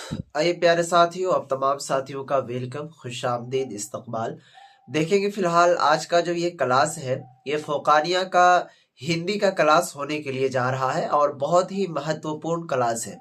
आइए प्यारे साथियों, अब तमाम साथियों का वेलकम, खुशामदीद, इस्तकबाल। देखेंगे फिलहाल आज का जो ये क्लास है, ये फौकानिया का हिंदी का क्लास होने के लिए जा रहा है और बहुत ही महत्वपूर्ण क्लास है।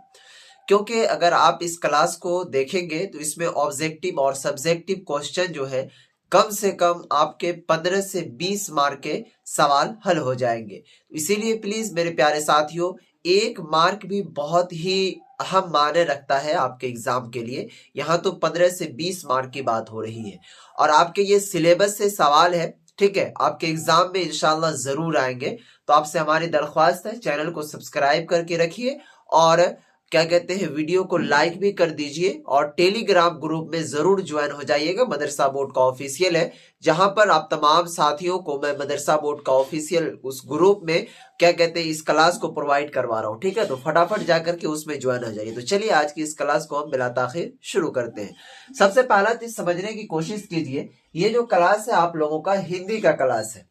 क्योंकि अगर आप इस क्लास को देखेंगे तो इसमें ऑब्जेक्टिव और सब्जेक्टिव क्वेश्चन जो है कम से कम आपके 15 से 20 मार्क के सवाल हल हो जाएंगे। इसीलिए प्लीज मेरे प्यारे साथियों, एक मार्क भी बहुत ही अहम मायने रखता है आपके एग्जाम के लिए। यहाँ तो 15 से 20 मार्क की बात हो रही है और आपके ये सिलेबस से सवाल है, ठीक है, आपके एग्जाम में इंशाल्लाह जरूर आएंगे। तो आपसे हमारी दरख्वास्त है, चैनल को सब्सक्राइब करके रखिए और क्या कहते हैं, वीडियो को लाइक भी कर दीजिए और टेलीग्राम ग्रुप में जरूर ज्वाइन हो जाइएगा। मदरसा बोर्ड का ऑफिशियल है, जहां पर आप तमाम साथियों को मैं मदरसा बोर्ड का ऑफिशियल उस ग्रुप में क्या कहते हैं इस क्लास को प्रोवाइड करवा रहा हूं। ठीक है, तो फटाफट जाकर के उसमें ज्वाइन हो जाइए। तो चलिए आज की इस क्लास को हम बिला ताखिर शुरू करते हैं। सबसे पहला चीज समझने की कोशिश कीजिए, ये जो क्लास है आप लोगों का हिंदी का क्लास है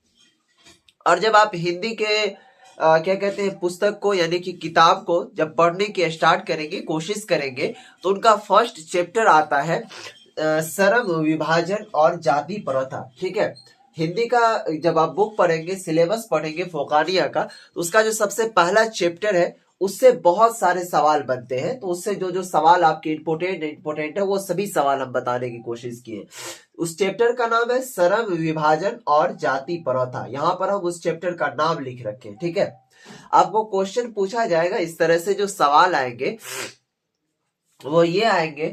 और जब आप हिंदी के क्या कहते हैं पुस्तक को यानी कि किताब को जब पढ़ने की स्टार्ट करेंगे, कोशिश करेंगे, तो उनका फर्स्ट चैप्टर आता है सरम विभाजन और जाति प्रथा। ठीक है, हिंदी का जब आप बुक पढ़ेंगे, सिलेबस पढ़ेंगे फोकानिया का, तो उसका जो सबसे पहला चैप्टर है उससे बहुत सारे सवाल बनते हैं। तो उससे जो जो सवाल आपके इंपोर्टेंट है वो सभी सवाल हम बताने की कोशिश किए। उस चैप्टर का नाम है सरम विभाजन और जाति प्रथा। यहाँ पर हम उस चैप्टर का नाम लिख रखे हैं। ठीक है, आपको क्वेश्चन पूछा जाएगा इस तरह से, जो सवाल आएंगे वो ये आएंगे।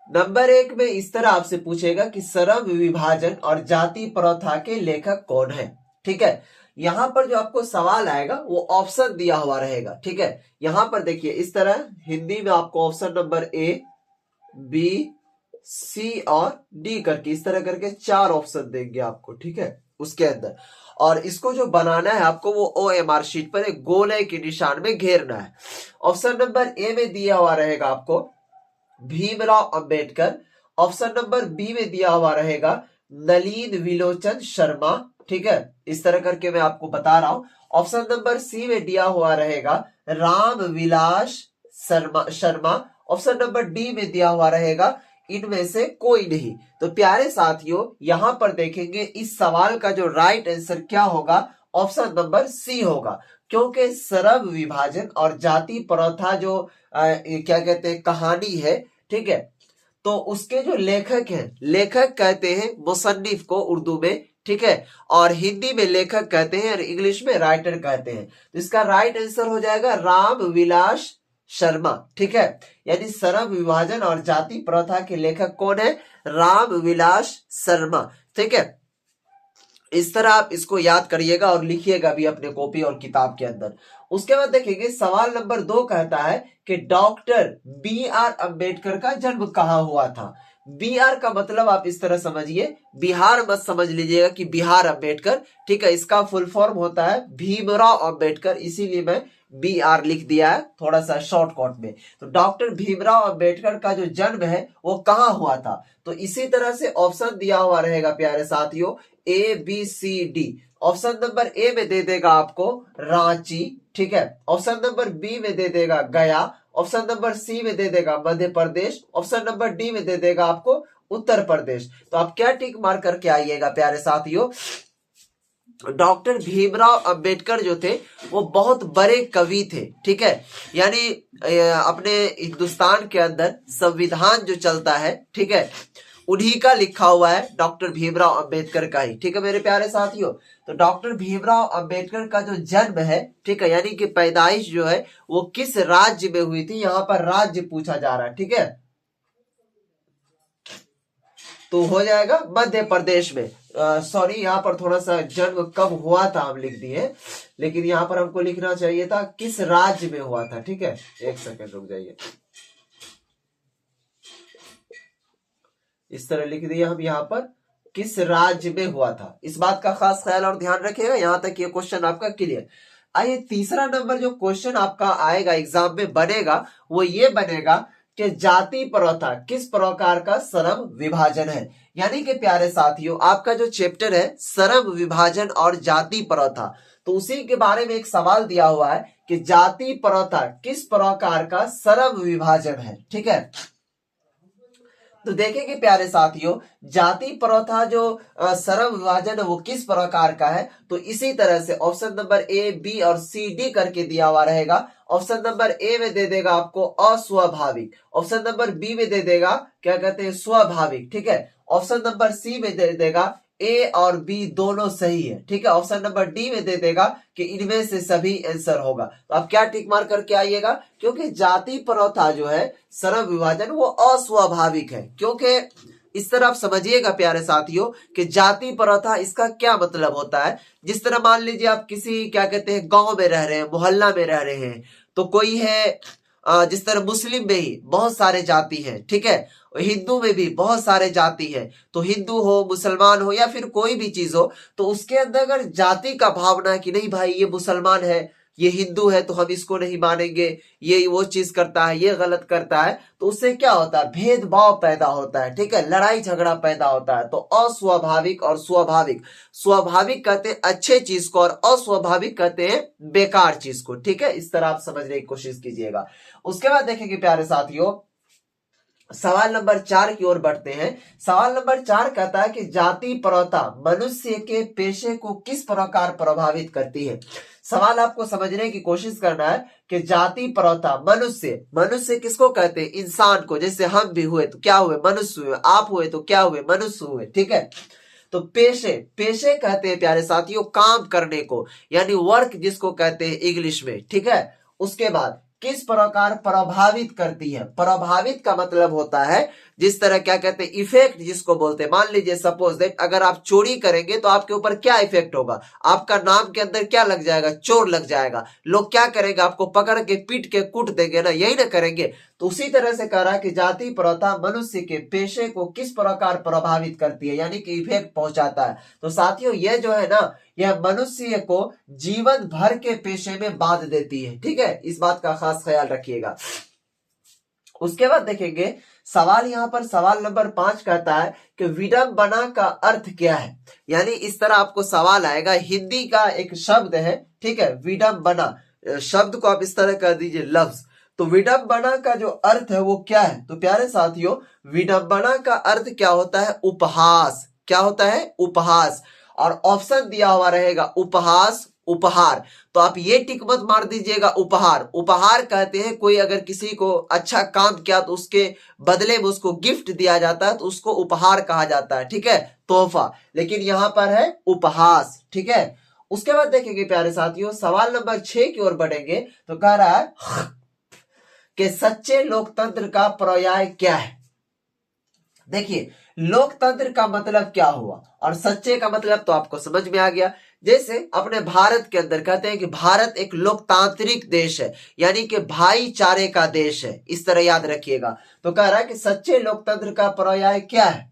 नंबर 1 में इस तरह आपसे पूछेगा कि सरम विभाजन और जाति प्रथा के लेखक कौन है। ठीक है, यहां पर जो आपको सवाल आएगा वो ऑप्शन दिया हुआ रहेगा। ठीक है, यहां पर देखिए इस तरह हिंदी में आपको ऑप्शन नंबर ए, बी, सी और डी करके इस तरह करके 4 ऑप्शन देंगे आपको। ठीक है, उसके अंदर, और इसको जो बनाना है आपको वो OMR शीट पर एक गोले के निशान में घेरना है। ऑप्शन नंबर ए में दिया हुआ रहेगा आपको Bhimrao Ambedkar. Option number B में दिया हुआ रहेगा नलिन विलोचन शर्मा। ठीक है, इस तरह करके मैं आपको बता रहा हूं। ऑप्शन नंबर सी में दिया हुआ रहेगा Ram Vilas Sharma. Option number D में दिया हुआ रहेगा इनमें से कोई नहीं। तो प्यारे साथियों, यहां पर देखेंगे इस सवाल का जो राइट आंसर क्या होगा, ऑप्शन नंबर सी होगा। क्योंकि सरम विभाजन और जाति प्रथा जो क्या कहते हैं कहानी है, ठीक है, तो उसके जो लेखक हैं, लेखक कहते हैं मुसन्निफ को उर्दू में। ठीक है, और हिंदी में लेखक कहते हैं और इंग्लिश में राइटर कहते हैं। तो इसका राइट आंसर हो जाएगा राम विलास शर्मा। ठीक है, यानी सरम विभाजन और जाति प्रथा के लेखक कौन है, राम विलास शर्मा। ठीक है, इस तरह आप इसको याद करिएगा और लिखिएगा भी अपने कॉपी और किताब के अंदर। उसके बाद देखेंगे सवाल नंबर 2 कहता है कि डॉक्टर BR अंबेडकर का जन्म कहाँ हुआ था। BR का मतलब आप इस तरह समझिए, बिहार मत समझ लीजिएगा कि बिहार अंबेडकर। ठीक है, इसका फुल फॉर्म होता है भीमराव अंबेडकर, इसीलिए मैं BR लिख दिया है थोड़ा सा शॉर्टकट में। तो डॉक्टर भीमराव अंबेडकर का जो जन्म है वो कहाँ हुआ था, तो इसी तरह से ऑप्शन दिया हुआ रहेगा प्यारे साथियों ABCD। ऑप्शन नंबर ए में दे देगा आपको रांची। ठीक है, ऑप्शन नंबर बी में दे देगा गया। ऑप्शन नंबर सी में दे देगा Madhya Pradesh. Option number D में दे देगा आपको उत्तर प्रदेश। तो आप क्या टिक मार करके आइएगा प्यारे साथियों, डॉक्टर भीमराव अंबेडकर जो थे वो बहुत बड़े कवि थे। ठीक है, यानी अपने हिंदुस्तान के अंदर संविधान जो चलता है, ठीक है, उन्हीं का लिखा हुआ है, डॉक्टर भीमराव अंबेडकर का ही। ठीक है मेरे प्यारे साथियों, तो डॉक्टर भीमराव अंबेडकर का जो जन्म है, ठीक है, यानी कि पैदाइश जो है वो किस राज्य में हुई थी, यहां पर राज्य पूछा जा रहा है। ठीक है, तो हो जाएगा मध्य प्रदेश में। सॉरी, यहाँ पर थोड़ा सा जन्म कब हुआ था हम लिख दिए, लेकिन यहाँ पर हमको लिखना चाहिए था किस राज्य में हुआ था। ठीक है, एक सेकंड रुक जाइए, इस तरह लिख दिया हम यहाँ पर किस राज्य में हुआ था। इस बात का खास ख्याल और ध्यान रखिएगा। यहां तक ये क्वेश्चन आपका क्लियर। आइए तीसरा नंबर जो क्वेश्चन आपका आएगा एग्जाम में बनेगा वो ये बनेगा कि जाति प्रथा किस प्रकार का सरम विभाजन है। यानी कि प्यारे साथियों, आपका जो चैप्टर है सरम विभाजन और जाति प्रथा, तो उसी के बारे में एक सवाल दिया हुआ है कि जाति प्रथा किस प्रकार का सरम विभाजन है। ठीक है, तो देखेंगे प्यारे साथियों, जाति प्रथा जो श्रम विभाजन है वो किस प्रकार का है। तो इसी तरह से ऑप्शन नंबर ए, बी और सी, डी करके दिया हुआ रहेगा। ऑप्शन नंबर ए में दे देगा आपको अस्वाभाविक, ऑप्शन नंबर बी में दे देगा क्या कहते हैं स्वाभाविक, ठीक है। ऑप्शन नंबर सी में दे देगा ए और बी दोनों सही है, ठीक है। ऑप्शन नंबर डी में दे देगा कि इनमें से सभी आंसर होगा। तो आप क्या टिक मार करके आइएगा, क्योंकि जाति प्रथा जो है श्रम विभाजन वो अस्वाभाविक है। क्योंकि इस तरह आप समझिएगा प्यारे साथियों कि जाति प्रथा इसका क्या मतलब होता है। जिस तरह मान लीजिए आप किसी क्या कहते हैं गांव में रह रहे हैं, मोहल्ला में रह रहे हैं, तो कोई है जिस तरह मुस्लिम में ही बहुत सारे जाति हैं, ठीक है, हिंदू में भी बहुत सारे जाति हैं। तो हिंदू हो, मुसलमान हो या फिर कोई भी चीज हो, तो उसके अंदर अगर जाति का भावना है कि नहीं भाई ये मुसलमान है, ये हिंदू है तो हम इसको नहीं मानेंगे, ये वो चीज करता है, ये गलत करता है, तो उससे क्या होता है भेदभाव पैदा होता है, ठीक है, लड़ाई झगड़ा पैदा होता है। तो अस्वाभाविक और स्वाभाविक, स्वाभाविक कहते हैं अच्छे चीज को और अस्वाभाविक कहते हैं बेकार चीज को, ठीक है। इस तरह आप समझने की कोशिश कीजिएगा। उसके बाद देखेंगे प्यारे साथियों, सवाल नंबर 4 की ओर बढ़ते हैं। सवाल नंबर 4 कहता है कि जाति प्रथा मनुष्य के पेशे को किस प्रकार प्रभावित करती है। सवाल आपको समझने की कोशिश करना है कि जाति प्रथा मनुष्य, मनुष्य किसको कहते हैं इंसान को, जैसे हम भी हुए तो क्या हुए मनुष्य हुए, आप हुए तो क्या हुए मनुष्य हुए, ठीक है। तो पेशे, पेशे कहते हैं प्यारे साथियों काम करने को, यानी वर्क जिसको कहते हैं इंग्लिश में, ठीक है। उसके बाद किस प्रकार प्रभावित करती है, प्रभावित का मतलब होता है जिस तरह क्या कहते हैं इफेक्ट जिसको बोलते हैं। मान लीजिए सपोज दैट अगर आप चोरी करेंगे तो आपके ऊपर क्या इफेक्ट होगा, आपका नाम के अंदर क्या लग जाएगा, चोर लग जाएगा। लोग क्या करेंगे आपको पकड़ के पीट के कूट देंगे ना, यही ना करेंगे। तो उसी तरह से कह रहा है कि जाति प्रथा मनुष्य के पेशे को किस प्रकार प्रभावित करती है, यानी कि इफेक्ट पहुंचाता है। तो साथियों ये जो है ना, यह मनुष्य को जीवन भर के पेशे में बांध देती है, ठीक है, इस बात का खास ख्याल रखिएगा। उसके बाद देखेंगे सवाल, यहां पर सवाल नंबर 5 कहता है कि विडंबना का अर्थ क्या है। यानी इस तरह आपको सवाल आएगा, हिंदी का एक शब्द है, ठीक है, विडंबना, शब्द को आप इस तरह कर दीजिए लफ्ज। तो विडंबना का जो अर्थ है वो क्या है। तो प्यारे साथियों विडंबना का अर्थ क्या होता है, उपहास। क्या होता है, उपहास। और ऑप्शन दिया हुआ रहेगा उपहास, उपहार। तो आप ये टिक मत मार दीजिएगा उपहार। उपहार कहते हैं कोई अगर किसी को अच्छा काम किया तो उसके बदले में उसको गिफ्ट दिया जाता है, तो उसको उपहार कहा जाता है, ठीक है, तोहफा। लेकिन यहां पर है उपहास, ठीक है। उसके बाद देखेंगे प्यारे साथियों सवाल नंबर 6 की ओर बढ़ेंगे। तो कह रहा है कि सच्चे लोकतंत्र का पर्याय क्या है। देखिए लोकतंत्र का मतलब क्या हुआ और सच्चे का मतलब तो आपको समझ में आ गया। जैसे अपने भारत के अंदर कहते हैं कि भारत एक लोकतांत्रिक देश है, यानी कि भाईचारे का देश है, इस तरह याद रखिएगा। तो कह रहा है कि सच्चे लोकतंत्र का पर्याय क्या है,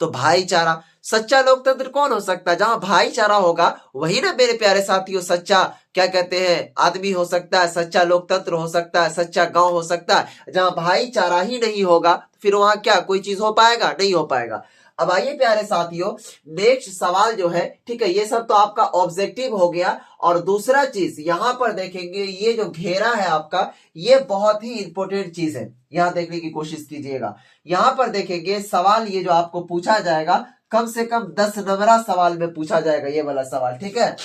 तो भाईचारा। सच्चा लोकतंत्र कौन हो सकता है, जहां भाईचारा होगा वही ना मेरे प्यारे साथियों सच्चा क्या कहते हैं आदमी हो सकता है, सच्चा लोकतंत्र हो सकता है, सच्चा गांव हो सकता है। जहां भाईचारा ही नहीं होगा फिर वहां क्या कोई चीज हो पाएगा, नहीं हो पाएगा। अब आइए प्यारे साथियों नेक्स्ट सवाल जो है, ठीक है, ये सब तो आपका ऑब्जेक्टिव हो गया। और दूसरा चीज यहां पर देखेंगे, ये जो घेरा है आपका ये बहुत ही इंपॉर्टेंट चीज है, यहां देखने की कोशिश कीजिएगा। यहां पर देखेंगे सवाल ये जो आपको पूछा जाएगा कम से कम 10 नंबरा सवाल में पूछा जाएगा ये वाला सवाल, ठीक है।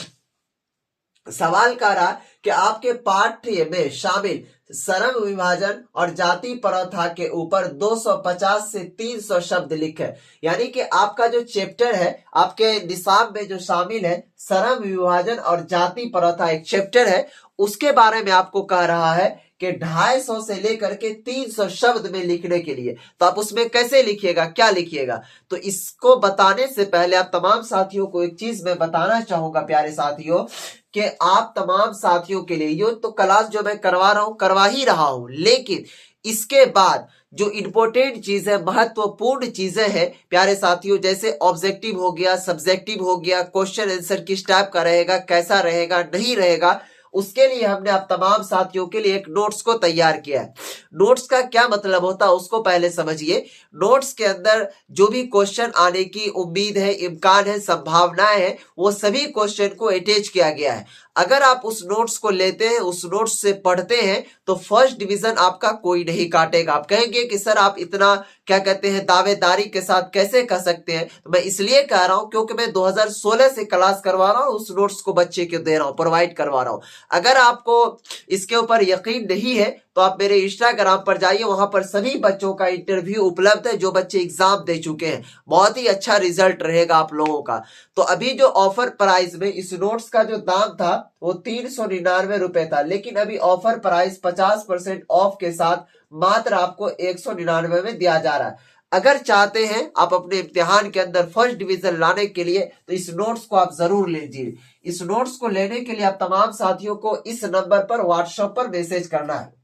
सवाल कह रहा कि आपके पाठ्य में शामिल श्रम विभाजन और जाति प्रथा के ऊपर 250 से 300 शब्द लिखे। यानी कि आपका जो चैप्टर है आपके निसाब में जो शामिल है श्रम विभाजन और जाति प्रथा एक चैप्टर है, उसके बारे में आपको कह रहा है कि 250 से लेकर के 300 शब्द में लिखने के लिए। तो आप उसमें कैसे लिखिएगा, क्या लिखिएगा। तो इसको बताने से पहले आप तमाम साथियों को एक चीज मैं बताना चाहूंगा प्यारे साथियों, कि आप तमाम साथियों के लिए ये तो क्लास जो मैं करवा रहा हूं करवा ही रहा हूं, लेकिन इसके बाद जो इंपॉर्टेंट चीज है महत्वपूर्ण चीजें हैं प्यारे साथियों, जैसे ऑब्जेक्टिव हो गया, सब्जेक्टिव हो गया, क्वेश्चन आंसर किस टाइप का रहेगा, कैसा रहेगा, नहीं रहेगा, उसके लिए हमने आप तमाम साथियों के लिए एक नोट्स को तैयार किया है। नोट्स का क्या मतलब होता है उसको पहले समझिए। नोट्स के अंदर जो भी क्वेश्चन आने की उम्मीद है, इम्कान है, संभावनाएं है, वो सभी क्वेश्चन को अटैच किया गया है। अगर आप उस नोट्स को लेते हैं, उस नोट्स से पढ़ते हैं, तो फर्स्ट डिवीजन आपका कोई नहीं काटेगा। आप कहेंगे कि सर आप इतना क्या कहते हैं दावेदारी के साथ कैसे कह सकते हैं, तो मैं इसलिए कह रहा हूं क्योंकि मैं 2016 से क्लास करवा रहा हूं, उस नोट्स को बच्चे को दे रहा हूं, प्रोवाइड करवा रहा हूं। अगर आपको इसके ऊपर यकीन नहीं है तो आप मेरे इंस्टाग्राम पर जाइए, वहां पर सभी बच्चों का इंटरव्यू उपलब्ध है जो बच्चे एग्जाम दे चुके हैं। बहुत ही अच्छा रिजल्ट रहेगा आप लोगों का। तो अभी जो ऑफर प्राइस में इस नोट्स का जो दाम था वो 399 रुपए था, लेकिन अभी ऑफर प्राइस 50% ऑफ के साथ मात्र आपको 199 में दिया जा रहा है। अगर चाहते हैं आप अपने इम्तिहान के अंदर फर्स्ट डिवीजन लाने के लिए तो इस नोट्स को आप जरूर लीजिए। इस नोट्स को लेने के लिए आप तमाम साथियों को इस नंबर पर व्हाट्सएप पर मैसेज करना है।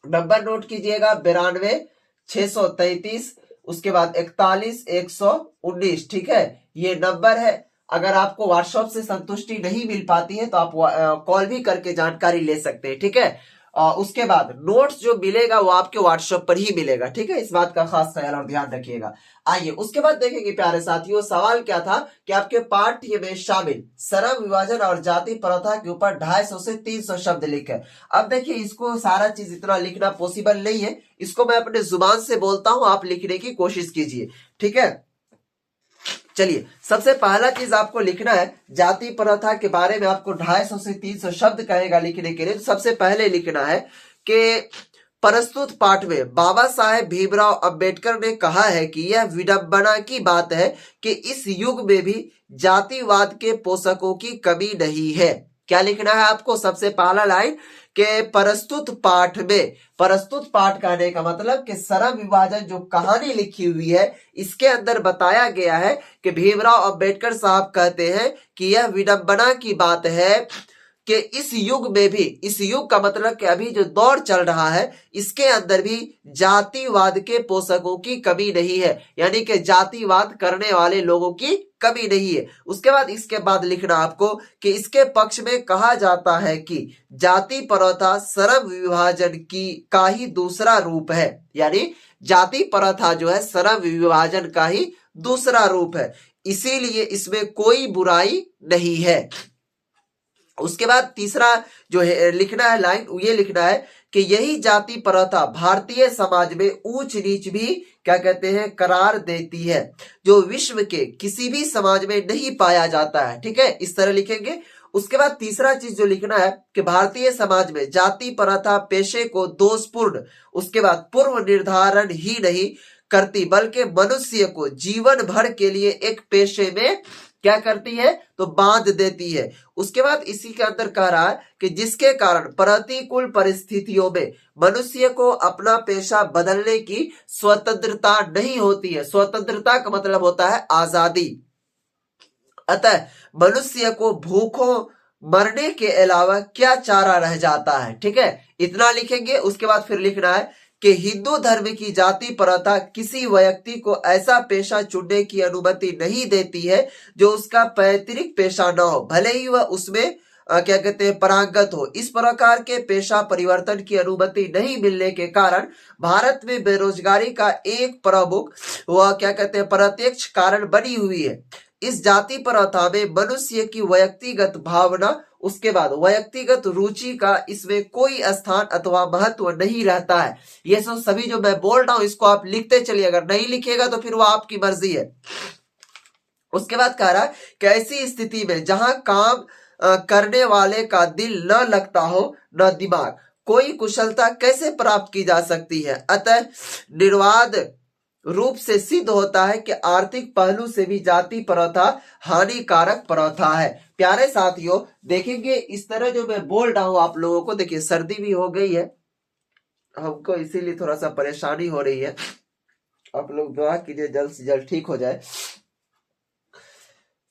नंबर नोट कीजिएगा 92 633, उसके बाद 41 119। ठीक है, ये नंबर है। अगर आपको व्हाट्सएप से संतुष्टि नहीं मिल पाती है तो आप कॉल भी करके जानकारी ले सकते हैं। ठीक है, उसके बाद नोट्स जो मिलेगा वो आपके व्हाट्सएप पर ही मिलेगा। ठीक है, इस बात का खास ख्याल और ध्यान रखिएगा। आइए उसके बाद देखेंगे प्यारे साथियों, सवाल क्या था कि आपके पाठ्य में शामिल श्रम विभाजन और जाति प्रथा के ऊपर 250 से 300 शब्द लिखे। अब देखिए इसको सारा चीज इतना लिखना पॉसिबल नहीं है, इसको मैं अपने जुबान से बोलता हूं, आप लिखने की कोशिश कीजिए। ठीक है, चलिए सबसे पहला चीज आपको लिखना है, जाति प्रथा के बारे में आपको 250 से 300 शब्द कहेगा लिखने के लिए। तो सबसे पहले लिखना है कि प्रस्तुत पाठ में बाबा साहेब भीमराव अंबेडकर ने कहा है कि यह विडंबना की बात है कि इस युग में भी जातिवाद के पोषकों की कमी नहीं है। क्या लिखना है आपको? सबसे पहला लाइन के प्रस्तुत पाठ में, प्रस्तुत पाठ कहने का मतलब कि श्रम विभाजन जो कहानी लिखी हुई है इसके अंदर बताया गया है कि भीमराव अंबेडकर साहब कहते हैं कि यह विडंबना की बात है कि इस युग में भी, इस युग का मतलब कि अभी जो दौर चल रहा है इसके अंदर भी जातिवाद के पोषकों की कमी नहीं है, यानी कि जातिवाद करने वाले लोगों की कमी नहीं है। उसके बाद इसके बाद लिखना आपको कि इसके पक्ष में कहा जाता है कि जाति प्रथा श्रम विभाजन की का ही दूसरा रूप है, यानी जाति प्रथा जो है श्रम विभाजन का ही दूसरा रूप है, इसीलिए इसमें कोई बुराई नहीं है। उसके बाद तीसरा जो है लिखना है लाइन, ये लिखना है कि यही जाति प्रथा भारतीय समाज में ऊंच नीच भी क्या कहते हैं करार देती है, जो विश्व के किसी भी समाज में नहीं पाया जाता है। ठीक है, इस तरह लिखेंगे। उसके बाद तीसरा चीज जो लिखना है कि भारतीय समाज में जाति प्रथा पेशे को दोषपूर्ण, उसके बाद पूर्व निर्धारण ही नहीं करती बल्कि मनुष्य को जीवन भर के लिए एक पेशे में क्या करती है तो बांध देती है। उसके बाद इसी के अंदर कह रहा है कि जिसके कारण प्रतिकूल परिस्थितियों में मनुष्य को अपना पेशा बदलने की स्वतंत्रता नहीं होती है। स्वतंत्रता का मतलब होता है आजादी। अतः मनुष्य को भूखों मरने के अलावा क्या चारा रह जाता है। ठीक है, इतना लिखेंगे। उसके बाद फिर लिखना है कि हिंदू धर्म की जाति प्रथा किसी व्यक्ति को ऐसा पेशा चुनने की अनुमति नहीं देती है जो उसका पैतृक पेशा न हो, भले ही वह उसमें क्या कहते हैं पारंगत हो। इस प्रकार के पेशा परिवर्तन की अनुमति नहीं मिलने के कारण भारत में बेरोजगारी का एक प्रमुख वह क्या कहते हैं प्रत्यक्ष कारण बनी हुई है। इस जाति प्रथा में मनुष्य की व्यक्तिगत भावना, उसके बाद व्यक्तिगत रुचि का इसमें कोई स्थान अथवा महत्व नहीं रहता है। ये सब सभी जो मैं बोल रहा हूं इसको आप लिखते चलिए, अगर नहीं लिखिएगा तो फिर वो आपकी मर्जी है। उसके बाद कह रहा है कि ऐसी स्थिति में जहां काम करने वाले का दिल न लगता हो न दिमाग, कोई कुशलता कैसे प्राप्त की जा सकती है। अतः निर्वाद रूप से सिद्ध होता है कि आर्थिक पहलू से भी जाति प्रथा हानिकारक प्रथा है। प्यारे साथियों देखेंगे इस तरह जो मैं बोल रहा हूं आप लोगों को, देखिए सर्दी भी हो गई है हमको, इसीलिए थोड़ा सा परेशानी हो रही है। आप लोग दुआ कीजिए जल्द से जल्द ठीक हो जाए।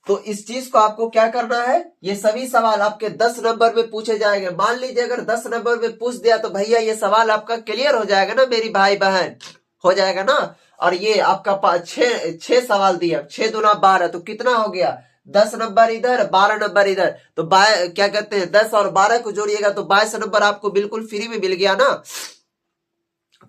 तो इस चीज को आपको क्या करना है, ये सभी सवाल आपके 10 नंबर में पूछे जाएंगे। मान लीजिए अगर 10 नंबर में पूछ दिया तो भैया ये सवाल आपका क्लियर हो जाएगा ना मेरी भाई बहन, हो जाएगा ना। और ये आपका 6 सवाल दिया, 6 दूना 12 तो कितना हो गया 10 नंबर इधर 12 नंबर इधर, तो क्या कहते हैं 10 और 12 को जोड़िएगा तो 22 नंबर आपको बिल्कुल फ्री में मिल गया ना।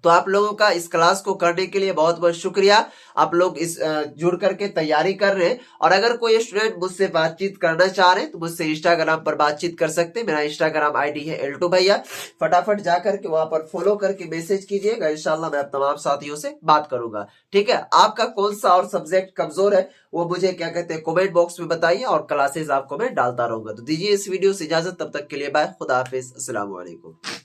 तो आप लोगों का इस क्लास को करने के लिए बहुत बहुत शुक्रिया। आप लोग इस जुड़ करके तैयारी कर रहे हैं। और अगर कोई स्टूडेंट मुझसे बातचीत करना चाह रहे हैं तो मुझसे इंस्टाग्राम पर बातचीत कर सकते हैं। मेरा इंस्टाग्राम आईडी है एल्टू भैया। फटाफट जा करके वहां पर फॉलो करके मैसेज कीजिएगा, इंशाल्लाह मैं तमाम साथियों से बात करूंगा। ठीक है, आपका कौन सा और सब्जेक्ट कमजोर है वो मुझे क्या कहते हैं कमेंट बॉक्स में बताइए, और क्लासेस आपको मैं डालता रहूंगा। तो दीजिए इस वीडियो से इजाजत, तब तक के लिए बाय, खुदा हाफिज, अस्सलाम वालेकुम।